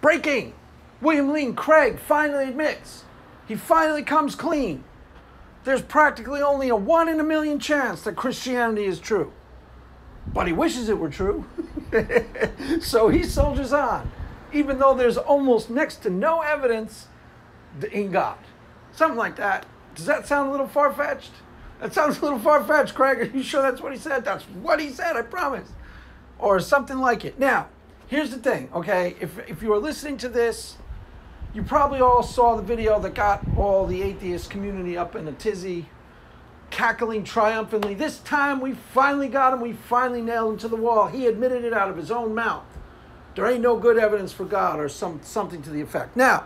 Breaking! William Lane Craig finally admits. He finally comes clean. There's practically only a 1 in a million chance that Christianity is true. But he wishes it were true. So he soldiers on, even though there's almost next to no evidence in God. Something like that. Does that sound a little far-fetched? That sounds a little far-fetched, Craig. Are you sure that's what he said? That's what he said, I promise. Or something like it. Now, here's the thing, okay? If you are listening to this, you probably all saw the video that got all the atheist community up in a tizzy, cackling triumphantly. This time we finally got him. We finally nailed him to the wall. He admitted it out of his own mouth. There ain't no good evidence for God, or something to the effect. Now,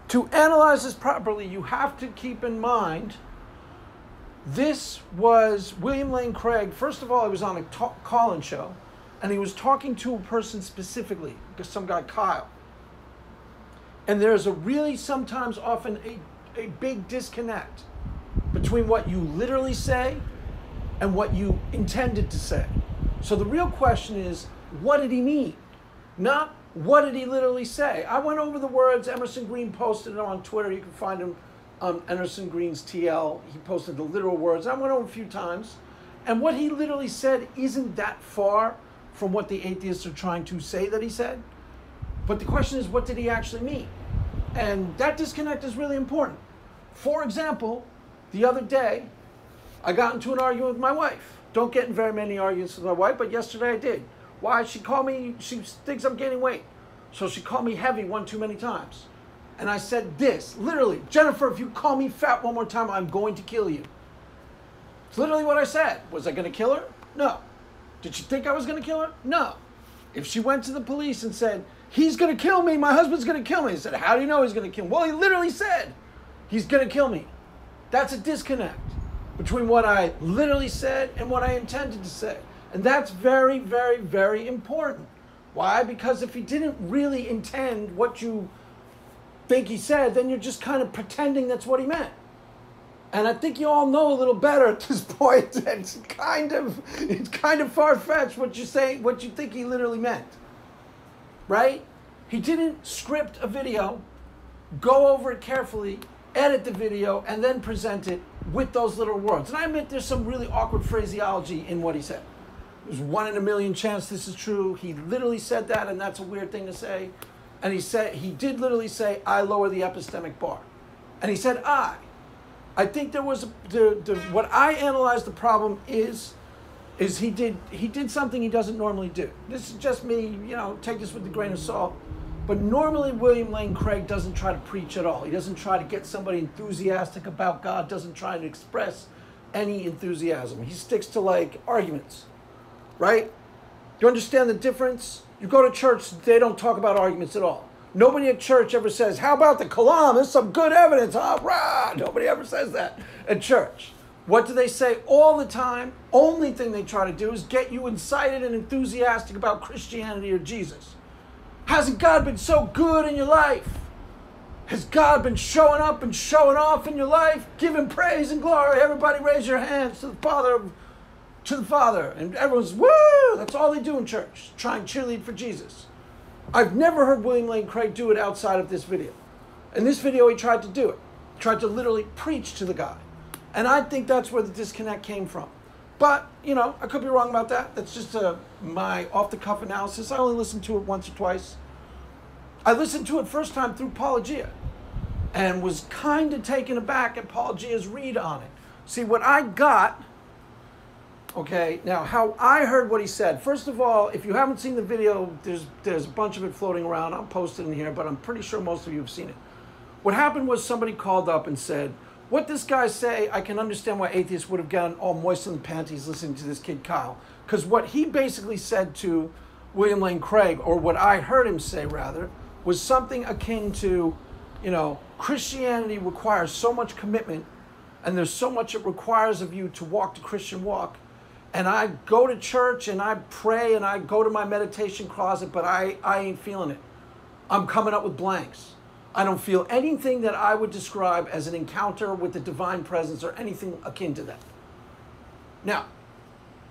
to analyze this properly, you have to keep in mind this was William Lane Craig. First of all, he was on a call-in show, and he was talking to a person specifically, some guy, Kyle. And there's a really sometimes often a big disconnect between what you literally say and what you intended to say. So the real question is, what did he mean? Not what did he literally say. I went over the words. Emerson Green posted it on Twitter. You can find him on Emerson Green's TL. He posted the literal words. I went over a few times. And what he literally said isn't that far from what the atheists are trying to say that he said. But the question is, what did he actually mean? And that disconnect is really important. For example, the other day, I got into an argument with my wife. Don't get in very many arguments with my wife, but yesterday I did. Why? She called me, she thinks I'm gaining weight. So she called me heavy one too many times. And I said this, literally, Jennifer, if you call me fat one more time, I'm going to kill you. It's literally what I said. Was I going to kill her? No. Did she think I was going to kill her? No. If she went to the police and said, he's going to kill me, my husband's going to kill me. I said, how do you know he's going to kill me? Well, he literally said, he's going to kill me. That's a disconnect between what I literally said and what I intended to say. And that's very, very, very important. Why? Because if he didn't really intend what you think he said, then you're just kind of pretending that's what he meant. And I think you all know a little better at this point that it's kind of far-fetched what you say, what you think he literally meant. Right? He didn't script a video, go over it carefully, edit the video, and then present it with those little words. And I admit there's some really awkward phraseology in what he said. There's 1 in a million chance this is true. He literally said that, and that's a weird thing to say. And he did literally say, I lower the epistemic bar. And he said, I think there was, what I analyzed the problem is he did something he doesn't normally do. This is just me, take this with a grain of salt. But normally William Lane Craig doesn't try to preach at all. He doesn't try to get somebody enthusiastic about God, doesn't try to express any enthusiasm. He sticks to like arguments, right? You understand the difference? You go to church, they don't talk about arguments at all. Nobody at church ever says, how about the Kalam? There's some good evidence, huh? Rah! Nobody ever says that at church. What do they say all the time? Only thing they try to do is get you excited and enthusiastic about Christianity or Jesus. Hasn't God been so good in your life? Has God been showing up and showing off in your life? Give him praise and glory. Everybody raise your hands to the Father. And everyone's, woo! That's all they do in church, try and cheerlead for Jesus. I've never heard William Lane Craig do it outside of this video. In this video, he tried to do it. He tried to literally preach to the guy. And I think that's where the disconnect came from. But, I could be wrong about that. That's just my off-the-cuff analysis. I only listened to it once or twice. I listened to it first time through Apologia and was kind of taken aback at Apologia's read on it. See, what I got, okay, now how I heard what he said. First of all, if you haven't seen the video, there's a bunch of it floating around. I'll post it in here, but I'm pretty sure most of you have seen it. What happened was somebody called up and said, what this guy say, I can understand why atheists would have gotten all moist in the panties listening to this kid Kyle. Because what he basically said to William Lane Craig, or what I heard him say rather, was something akin to, Christianity requires so much commitment, and there's so much it requires of you to walk the Christian walk. And I go to church and I pray and I go to my meditation closet, but I ain't feeling it. I'm coming up with blanks. I don't feel anything that I would describe as an encounter with the divine presence or anything akin to that. Now,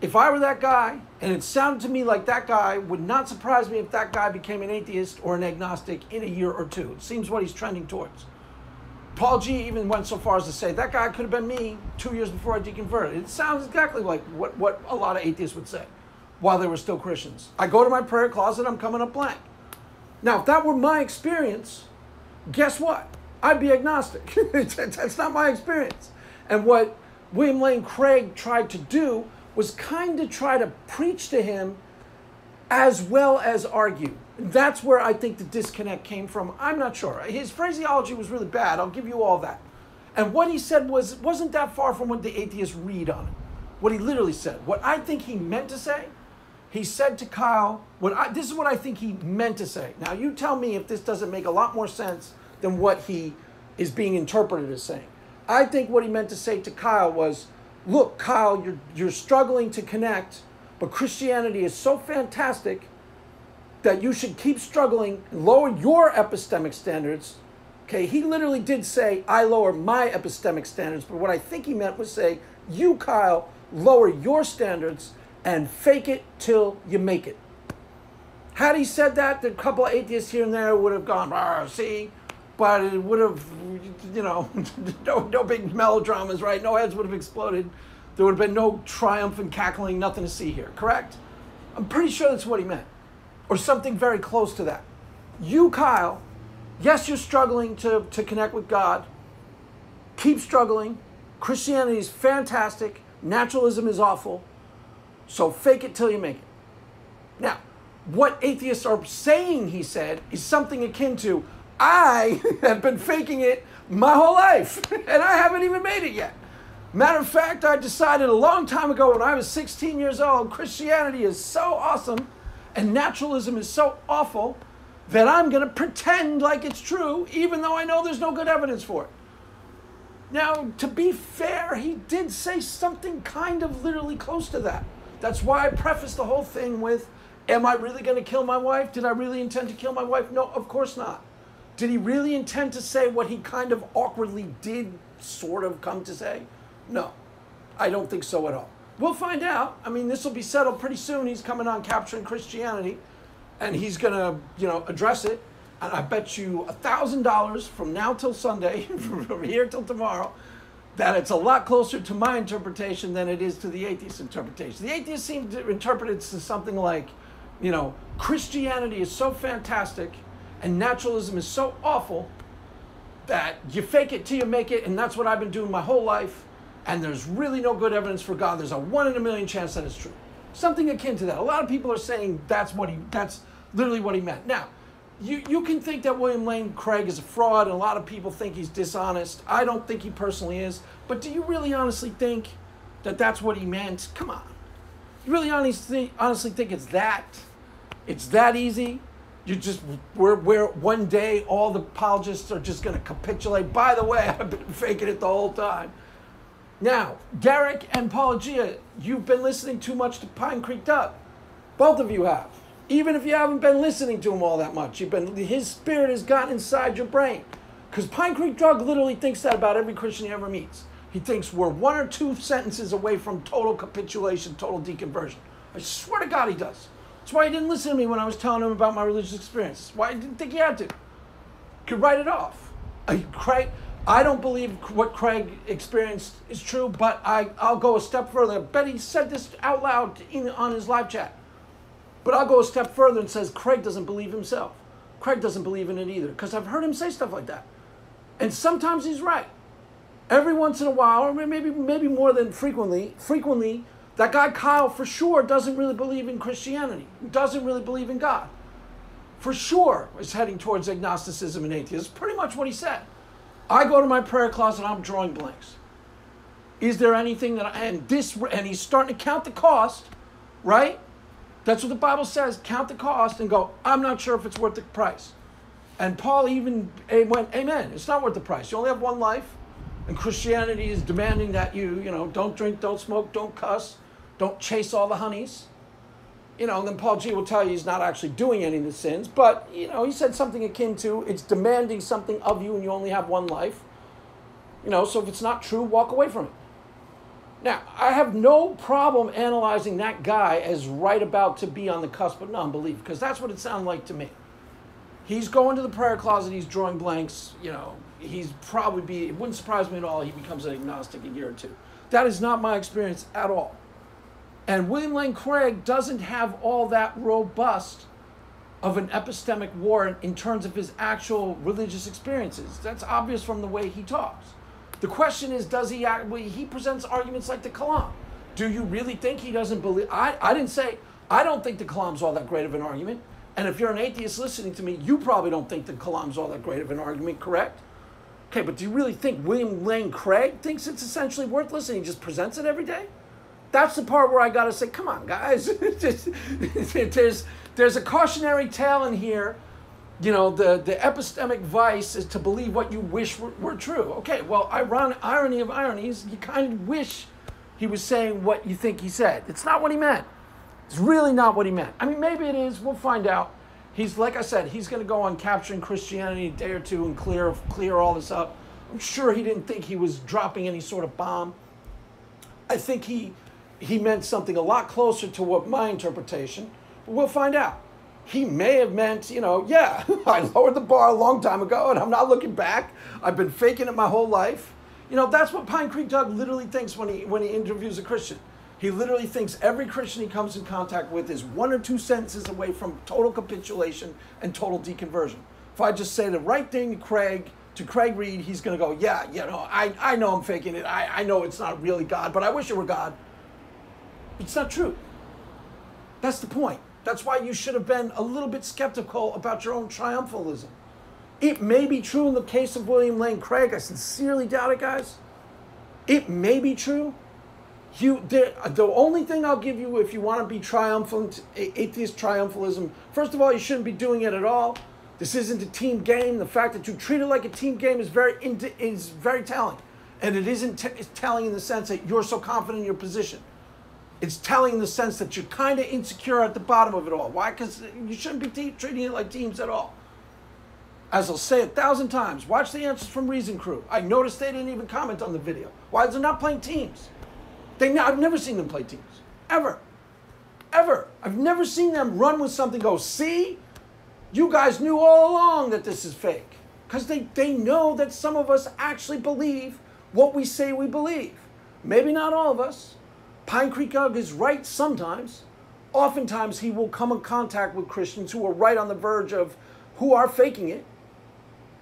if I were that guy, and it sounded to me like that guy, would not surprise me if that guy became an atheist or an agnostic in a year or two. It seems what he's trending towards. Paul G even went so far as to say, that guy could have been me 2 years before I deconverted. It sounds exactly like what a lot of atheists would say while they were still Christians. I go to my prayer closet, I'm coming up blank. Now, if that were my experience, guess what? I'd be agnostic. That's not my experience. And what William Lane Craig tried to do was kind of try to preach to him as well as argue. That's where I think the disconnect came from. I'm not sure. His phraseology was really bad. I'll give you all that. And what he said wasn't that far from what the atheists read on it. What he literally said. What I think he meant to say, he said to Kyle, this is what I think he meant to say. Now, you tell me if this doesn't make a lot more sense than what he is being interpreted as saying. I think what he meant to say to Kyle was, look, Kyle, you're struggling to connect, but Christianity is so fantastic that you should keep struggling, lower your epistemic standards. Okay, he literally did say, I lower my epistemic standards, but what I think he meant was say, you, Kyle, lower your standards and fake it till you make it. Had he said that, the couple of atheists here and there would have gone, see, but it would have, no big melodramas, right? No heads would have exploded. There would have been no triumph and cackling, nothing to see here, correct? I'm pretty sure that's what he meant. Or something very close to that. You, Kyle, yes, you're struggling to connect with God. Keep struggling. Christianity is fantastic. Naturalism is awful. So fake it till you make it. Now, what atheists are saying, he said, is something akin to, I have been faking it my whole life, and I haven't even made it yet. Matter of fact, I decided a long time ago when I was 16 years old, Christianity is so awesome and naturalism is so awful that I'm going to pretend like it's true, even though I know there's no good evidence for it. Now, to be fair, he did say something kind of literally close to that. That's why I prefaced the whole thing with, am I really going to kill my wife? Did I really intend to kill my wife? No, of course not. Did he really intend to say what he kind of awkwardly did sort of come to say? No, I don't think so at all. We'll find out. I mean, this will be settled pretty soon. He's coming on Capturing Christianity, and he's going to, address it. And I bet you $1,000 from now till Sunday, from here till tomorrow, that it's a lot closer to my interpretation than it is to the atheist interpretation. The atheists seem to interpret it as something like, Christianity is so fantastic and naturalism is so awful that you fake it till you make it, and that's what I've been doing my whole life, and there's really no good evidence for God. There's a 1 in a million chance that it's true. Something akin to that. A lot of people are saying that's literally what he meant. Now, you can think that William Lane Craig is a fraud, and a lot of people think he's dishonest. I don't think he personally is, but do you really honestly think that that's what he meant? Come on. You really honestly think it's that easy? Where one day all the apologists are just going to capitulate. By the way, I've been faking it the whole time. Now, Derek and Apologia, you've been listening too much to Pine Creek Doug. Both of you have. Even if you haven't been listening to him all that much, his spirit has gotten inside your brain. Because Pine Creek Doug literally thinks that about every Christian he ever meets. He thinks we're 1 or 2 sentences away from total capitulation, total deconversion. I swear to God he does. That's why he didn't listen to me when I was telling him about my religious experience. That's why I didn't think he had to. Could write it off. I don't believe what Craig experienced is true, but I'll go a step further. I bet he said this out loud on his live chat. But I'll go a step further and says Craig doesn't believe himself. Craig doesn't believe in it either, because I've heard him say stuff like that. And sometimes he's right. Every once in a while, or maybe more than frequently, that guy Kyle for sure doesn't really believe in Christianity, doesn't really believe in God. For sure is heading towards agnosticism and atheism. Pretty much what he said. I go to my prayer closet, I'm drawing blanks. Is there anything and he's starting to count the cost, right? That's what the Bible says, count the cost and go, I'm not sure if it's worth the price. And Paul even went, amen, it's not worth the price. You only have one life. And Christianity is demanding that you don't drink, don't smoke, don't cuss, don't chase all the honeys. And then Paul G will tell you he's not actually doing any of the sins, but, he said something akin to, it's demanding something of you and you only have one life. So if it's not true, walk away from it. Now, I have no problem analyzing that guy as right about to be on the cusp of non-belief, because that's what it sounded like to me. He's going to the prayer closet, he's drawing blanks, you know, it wouldn't surprise me at all he becomes an agnostic a year or two. That is not my experience at all. And William Lane Craig doesn't have all that robust of an epistemic warrant in terms of his actual religious experiences. That's obvious from the way he talks. The question is, does he presents arguments like the Kalam. Do you really think he doesn't believe? I didn't say, I don't think the Kalam's all that great of an argument. And if you're an atheist listening to me, you probably don't think the Kalam's all that great of an argument, correct? Okay, but do you really think William Lane Craig thinks it's essentially worthless and he just presents it every day? That's the part where I got to say, come on, guys. There's a cautionary tale in here. You know, the epistemic vice is to believe what you wish were true. Okay, well, irony of ironies, you kind of wish he was saying what you think he said. It's not what he meant. It's really not what he meant. I mean, maybe it is. We'll find out. He's, like I said, he's going to go on Capturing Christianity a day or two and clear all this up. I'm sure he didn't think he was dropping any sort of bomb. I think he meant something a lot closer to what my interpretation. But we'll find out. He may have meant, you know, yeah, I lowered the bar a long time ago and I'm not looking back. I've been faking it my whole life. You know, that's what Pine Creek Doug literally thinks when he interviews a Christian. He literally thinks every Christian he comes in contact with is 1 or 2 sentences away from total capitulation and total deconversion. If I just say the right thing to Craig Reed, he's going to go, yeah, you know, I know I'm faking it. I know it's not really God, but I wish it were God. It's not true. That's the point. That's why you should have been a little bit skeptical about your own triumphalism. It may be true in the case of William Lane Craig. I sincerely doubt it, guys. It may be true. The only thing I'll give you if you want to be triumphant, atheist triumphalism, first of all, you shouldn't be doing it at all. This isn't a team game. The fact that you treat it like a team game is very telling. And it isn't telling in the sense that you're so confident in your position. It's telling in the sense that you're kind of insecure at the bottom of it all. Why? Because you shouldn't be treating it like teams at all. As I'll say 1,000 times, watch the Answers from Reason crew. I noticed they didn't even comment on the video. Why? They're not playing teams. I've never seen them play teams. Ever. Ever. I've never seen them run with something go, see? You guys knew all along that this is fake. Because they know that some of us actually believe what we say we believe. Maybe not all of us. Pine Creek Doug is right sometimes. Oftentimes he will come in contact with Christians who are right on the verge of who are faking it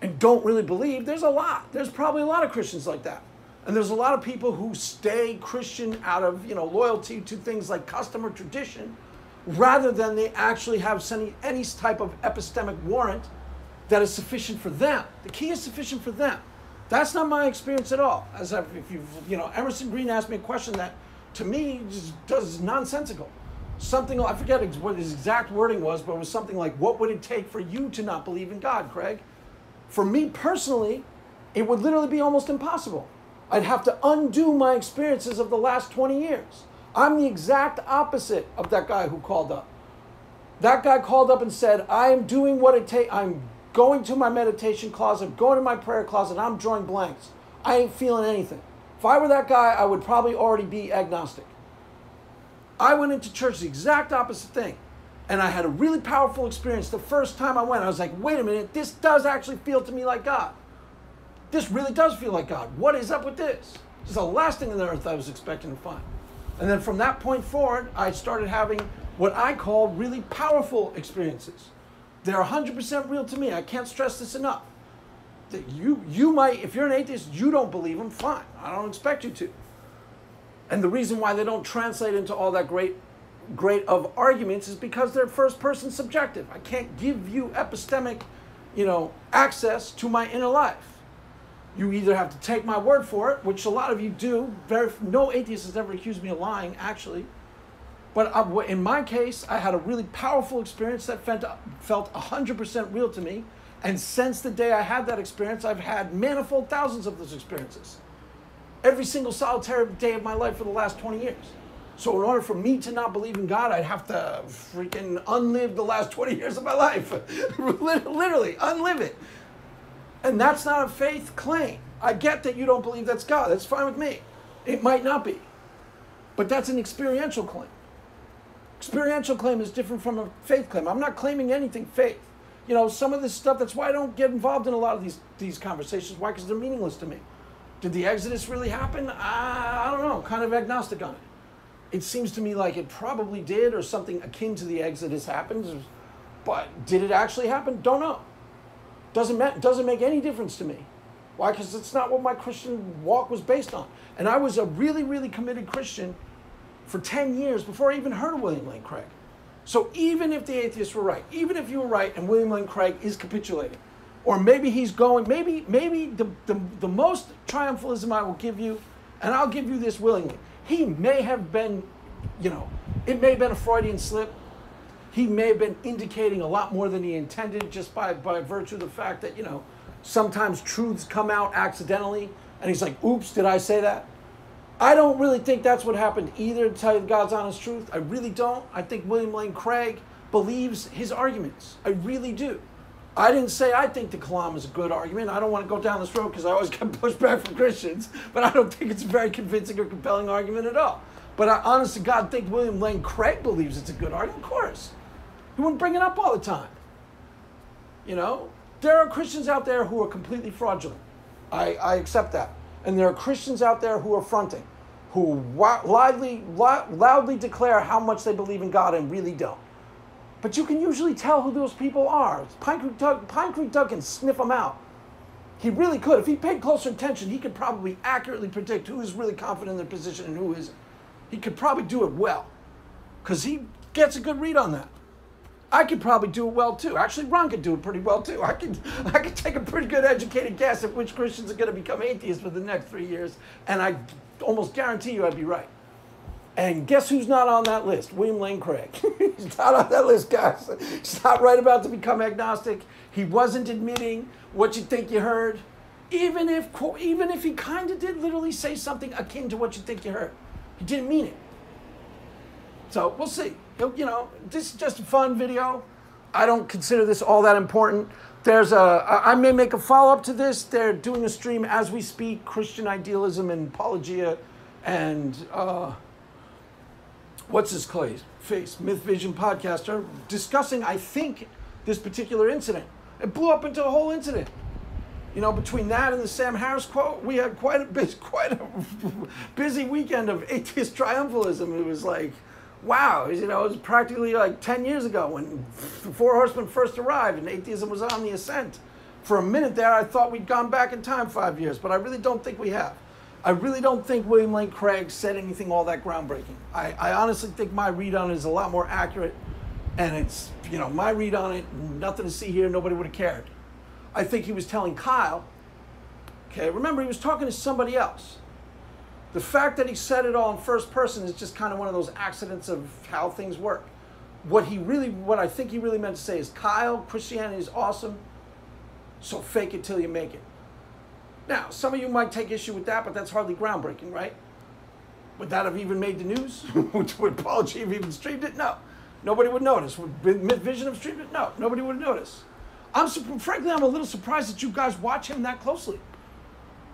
and don't really believe. There's a lot. There's probably a lot of Christians like that. And there's a lot of people who stay Christian out of, you know, loyalty to things like custom or tradition, rather than they actually have any type of epistemic warrant that is sufficient for them. The key is sufficient for them. That's not my experience at all. Emerson Green asked me a question that, to me, is nonsensical. Something, I forget what his exact wording was, but it was something like, what would it take for you to not believe in God, Craig? For me personally, it would literally be almost impossible. I'd have to undo my experiences of the last 20 years. I'm the exact opposite of that guy who called up. That guy called up and said, I am doing what it takes. I'm going to my meditation closet, going to my prayer closet, I'm drawing blanks. I ain't feeling anything. If I were that guy, I would probably already be agnostic. I went into church the exact opposite thing. And I had a really powerful experience the first time I went. I was like, wait a minute, this does actually feel to me like God. This really does feel like God. What is up with this? This is the last thing on the earth I was expecting to find. And then from that point forward, I started having what I call really powerful experiences. They're 100% real to me. I can't stress this enough. That you might, if you're an atheist, you don't believe them, fine. I don't expect you to. And the reason why they don't translate into all that great of arguments is because they're first person subjective. I can't give you epistemic, access to my inner life. You either have to take my word for it, which a lot of you do. No atheist has ever accused me of lying, actually. But in my case, I had a really powerful experience that felt 100% real to me. And since the day I had that experience, I've had manifold thousands of those experiences. Every single solitary day of my life for the last 20 years. So in order for me to not believe in God, I'd have to freaking unlive the last 20 years of my life. Literally, unlive it. And that's not a faith claim. I get that you don't believe that's God. That's fine with me. It might not be. But that's an experiential claim. Experiential claim is different from a faith claim. I'm not claiming anything faith. You know, some of this stuff, that's why I don't get involved in a lot of these conversations. Why? Because they're meaningless to me. Did the Exodus really happen? I don't know. Kind of agnostic on it. It seems to me like it probably did, or something akin to the Exodus happened. But did it actually happen? Don't know. Doesn't make any difference to me. Why? Because it's not what my Christian walk was based on. And I was a really, really committed Christian for 10 years before I even heard of William Lane Craig. So even if the atheists were right, even if you were right and William Lane Craig is capitulating, or maybe he's going, maybe the most triumphalism I will give you, and I'll give you this willingly, he may have been, you know, it may have been a Freudian slip. He may have been indicating a lot more than he intended just by virtue of the fact that, you know, sometimes truths come out accidentally, and he's like, oops, did I say that? I don't really think that's what happened either, to tell you God's honest truth. I really don't. I think William Lane Craig believes his arguments. I really do. I didn't say I think the Kalam is a good argument. I don't want to go down this road because I always get pushed back from Christians, but I don't think it's a very convincing or compelling argument at all. But I honest to God think William Lane Craig believes it's a good argument. Of course. He wouldn't bring it up all the time. You know? There are Christians out there who are completely fraudulent. I accept that. And there are Christians out there who are fronting, who loudly declare how much they believe in God and really don't. But you can usually tell who those people are. Pine Creek Doug can sniff them out. He really could. If he paid closer attention, he could probably accurately predict who is really confident in their position and who isn't. He could probably do it well, because he gets a good read on that. I could probably do it well too. Actually, Ron could do it pretty well too. I could take a pretty good educated guess at which Christians are going to become atheists for the next 3 years, and I almost guarantee you I'd be right. And guess who's not on that list? William Lane Craig. He's not on that list, guys. He's not right about to become agnostic. He wasn't admitting what you think you heard, even if he kind of did literally say something akin to what you think you heard. He didn't mean it. So we'll see. You know, this is just a fun video. I don't consider this all that important. I may make a follow-up to this. They're doing a stream as we speak, Christian idealism and apologia, and what's his face? Myth Vision podcaster, discussing, I think, this particular incident. It blew up into a whole incident. You know, between that and the Sam Harris quote, we had quite a busy weekend of atheist triumphalism. It was like, wow, you know, it was practically like 10 years ago when the Four Horsemen first arrived and atheism was on the ascent. For a minute there, I thought we'd gone back in time 5 years, but I really don't think we have. I really don't think William Lane Craig said anything all that groundbreaking. I honestly think my read on it is a lot more accurate, and it's, you know, my read on it, nothing to see here, nobody would have cared. I think he was telling Kyle, okay, remember he was talking to somebody else. The fact that he said it all in first person is just kind of one of those accidents of how things work. What I think he really meant to say is, Kyle, Christianity is awesome, so fake it till you make it. Now, some of you might take issue with that, but that's hardly groundbreaking, right? Would that have even made the news? Would Paul G have even streamed it? No. Nobody would notice. Would Myth Vision have streamed it? No. Nobody would notice. Frankly, I'm a little surprised that you guys watch him that closely.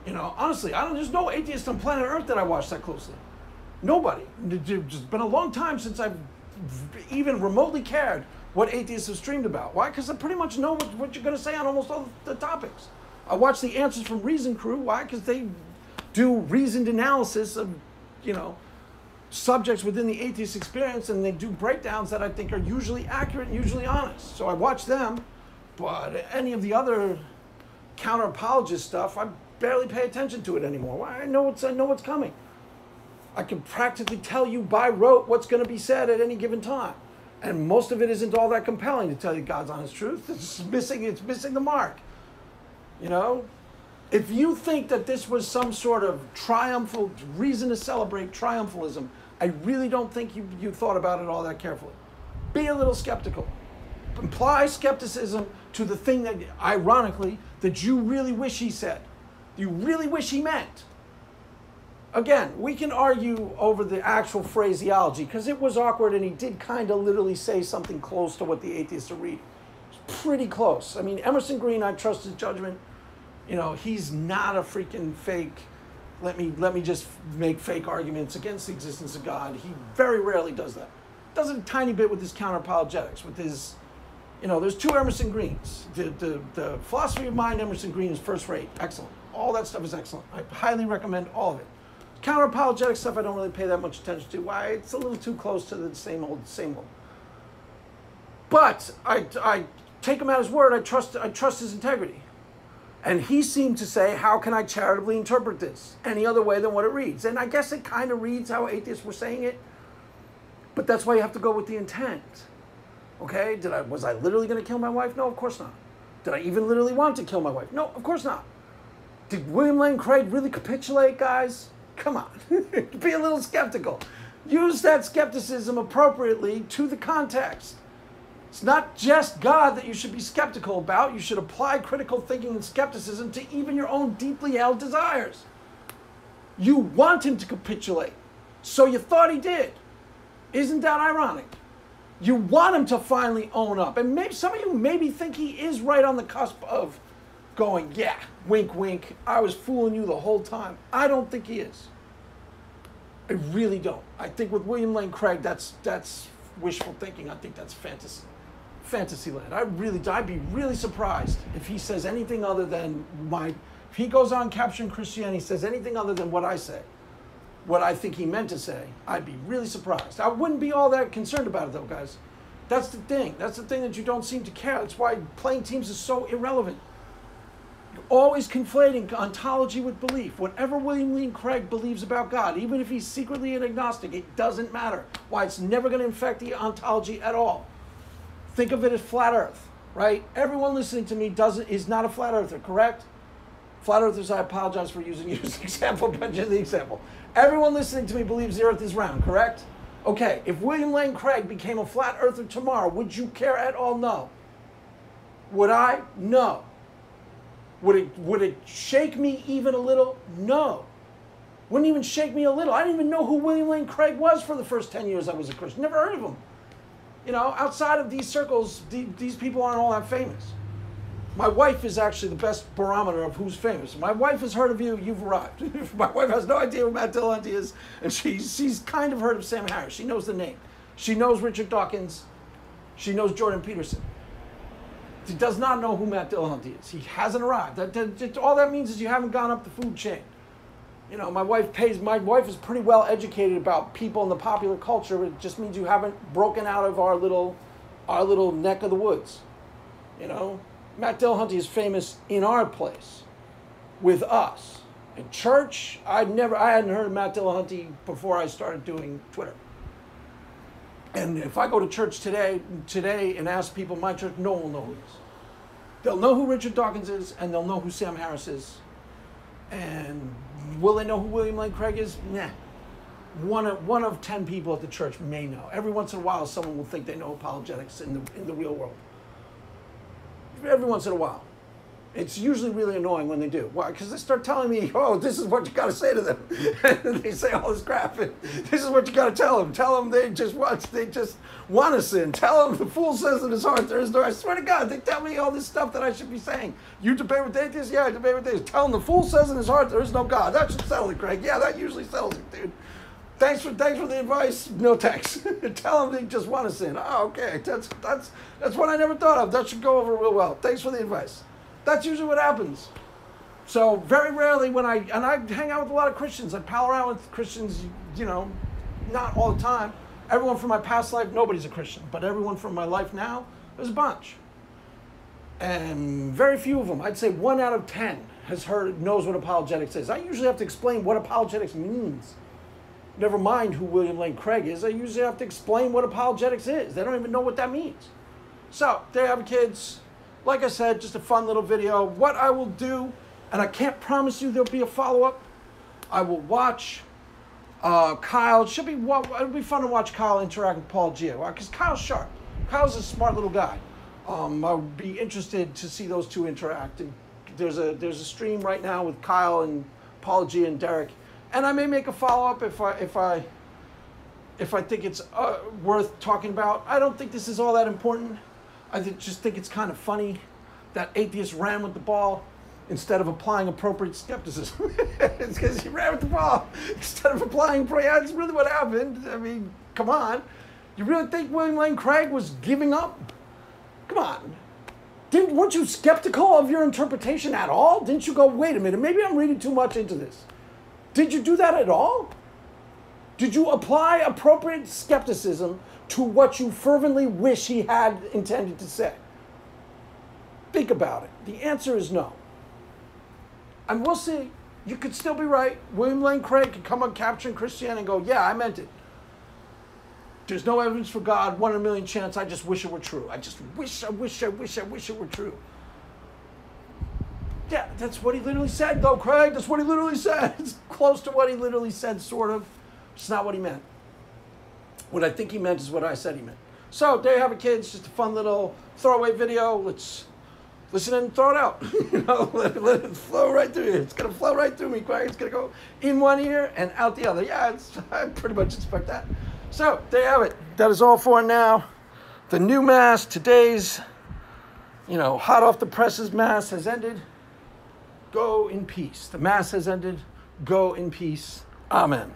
You know, honestly, there's no atheist on planet Earth that I watch that closely. Nobody. It's been a long time since I've even remotely cared what atheists have streamed about. Why? Because I pretty much know what you're going to say on almost all the topics. I watch the Answers from Reason crew. Why? Because they do reasoned analysis of, you know, subjects within the atheist experience, and they do breakdowns that I think are usually accurate and usually honest. So I watch them, but any of the other counter-apologist stuff, I barely pay attention to it anymore. Why? I know what's coming. I can practically tell you by rote what's going to be said at any given time. And most of it isn't all that compelling, to tell you God's honest truth. It's missing the mark. You know? If you think that this was some sort of triumphal reason to celebrate triumphalism, I really don't think you thought about it all that carefully. Be a little skeptical. Apply skepticism to the thing that, ironically, that you really wish he said. You really wish he meant. Again, we can argue over the actual phraseology, because it was awkward and he did kind of literally say something close to what the atheists are reading. It's pretty close. I mean, Emerson Green, I trust his judgment. You know, he's not a freaking fake let me just make fake arguments against the existence of God. He very rarely does that. Does it a tiny bit with his counter-apologetics, with his, there's two Emerson Greens. The philosophy of mind, Emerson Green, is first rate, excellent. All that stuff is excellent. I highly recommend all of it. Counter-apologetic stuff I don't really pay that much attention to. Why? It's a little too close to the same old. But I take him at his word. I trust his integrity. And he seemed to say, how can I charitably interpret this any other way than what it reads? And I guess it kind of reads how atheists were saying it. But that's why you have to go with the intent. Okay? Was I literally going to kill my wife? No, of course not. Did I even literally want to kill my wife? No, of course not. Did William Lane Craig really capitulate, guys? Come on. Be a little skeptical. Use that skepticism appropriately to the context. It's not just God that you should be skeptical about. You should apply critical thinking and skepticism to even your own deeply held desires. You want him to capitulate, so you thought he did. Isn't that ironic? You want him to finally own up. And maybe some of you maybe think he is right on the cusp of going, yeah, wink, wink, I was fooling you the whole time. I don't think he is. I really don't. I think with William Lane Craig, that's wishful thinking. I think that's Fantasyland. I'd be really surprised if he says anything other than if he goes on Capturing Christianity, says anything other than what I say, what I think he meant to say. I'd be really surprised. I wouldn't be all that concerned about it though, guys. That's the thing. That's the thing that you don't seem to care. That's why playing teams is so irrelevant. You're always conflating ontology with belief. Whatever William Lane Craig believes about God, even if he's secretly an agnostic, it doesn't matter. Why? It's never going to infect the ontology at all. Think of it as flat earth, right? Everyone listening to me is not a flat earther, correct? Flat earthers, I apologize for using you as an example, but just the example. Everyone listening to me believes the earth is round, correct? Okay, if William Lane Craig became a flat earther tomorrow, would you care at all? No. Would I? No. Would it shake me even a little? No. Wouldn't even shake me a little. I didn't even know who William Lane Craig was for the first 10 years I was a Christian. Never heard of him. Outside of these circles, these people aren't all that famous. My wife is actually the best barometer of who's famous. My wife has heard of you, you've arrived. My wife has no idea who Matt Dillahunty is, and she's kind of heard of Sam Harris. She knows the name. She knows Richard Dawkins. She knows Jordan Peterson. She does not know who Matt Dillahunty is. He hasn't arrived. All that means is you haven't gone up the food chain. My wife is pretty well educated about people in the popular culture. It just means you haven't broken out of our little neck of the woods. Matt Dillahunty is famous in our place, with us. In church, I hadn't heard of Matt Dillahunty before I started doing Twitter. And if I go to church today and ask people in my church, no one will know who he is. They'll know who Richard Dawkins is, and they'll know who Sam Harris is. And will they know who William Lane Craig is? Nah. One of 10 people at the church may know. Every once in a while, someone will think they know apologetics in the real world. Every once in a while. It's usually really annoying when they do. Why? Because they start telling me, oh, this is what you got to say to them. And they say all this crap. And this is what you got to tell them. Tell them they just want to sin. Tell them the fool says in his heart there is no. I swear to God, they tell me all this stuff that I should be saying. You debate with atheists? Yeah, I debate with atheists. Tell them the fool says in his heart there is no God. That should settle it, Craig. Yeah, that usually settles it, dude. Thanks for the advice. No thanks. Tell them they just want to sin. Oh, okay. That's what I never thought of. That should go over real well. Thanks for the advice. That's usually what happens. So very rarely I hang out with a lot of Christians. I pal around with Christians, not all the time. Everyone from my past life, nobody's a Christian. But everyone from my life now, there's a bunch. And very few of them, I'd say 1 out of 10 knows what apologetics is. I usually have to explain what apologetics means. Never mind who William Lane Craig is. I usually have to explain what apologetics is. They don't even know what that means. So, there you have it, kids. Like I said, just a fun little video. What I will do, and I can't promise you there'll be a follow-up, I will watch Kyle. It'll be fun to watch Kyle interact with Paul Gia. Because Kyle's sharp. Kyle's a smart little guy. I would be interested to see those two interact. And there's a stream right now with Kyle and Paul Gia and Derek. And I may make a follow-up if I think it's worth talking about. I don't think this is all that important. I just think it's kind of funny that atheists ran with the ball. instead of applying appropriate skepticism. It's because he ran with the ball instead of applying prayer. That's really what happened. I mean, come on. You really think William Lane Craig was giving up? Come on. Weren't you skeptical of your interpretation at all? Didn't you go, wait a minute, maybe I'm reading too much into this? Did you do that at all? Did you apply appropriate skepticism to what you fervently wish he had intended to say? Think about it. The answer is no. And we'll see. You could still be right. William Lane Craig could come on Capturing Christianity and go, yeah, I meant it. There's no evidence for God, 1 in a million chance. I just wish it were true. I just wish it were true. Yeah, that's what he literally said, though, Craig. That's what he literally said. It's close to what he literally said, sort of. It's not what he meant. What I think he meant is what I said he meant. So there you have it, kids. Just a fun little throwaway video. Let's listen and throw it out. Let it flow right through you. It's going to flow right through me, Craig. It's going to go in one ear and out the other. Yeah, I pretty much expect that. So there you have it. That is all for now. The new Mass, today's, hot off the presses Mass has ended. Go in peace. The Mass has ended. Go in peace. Amen.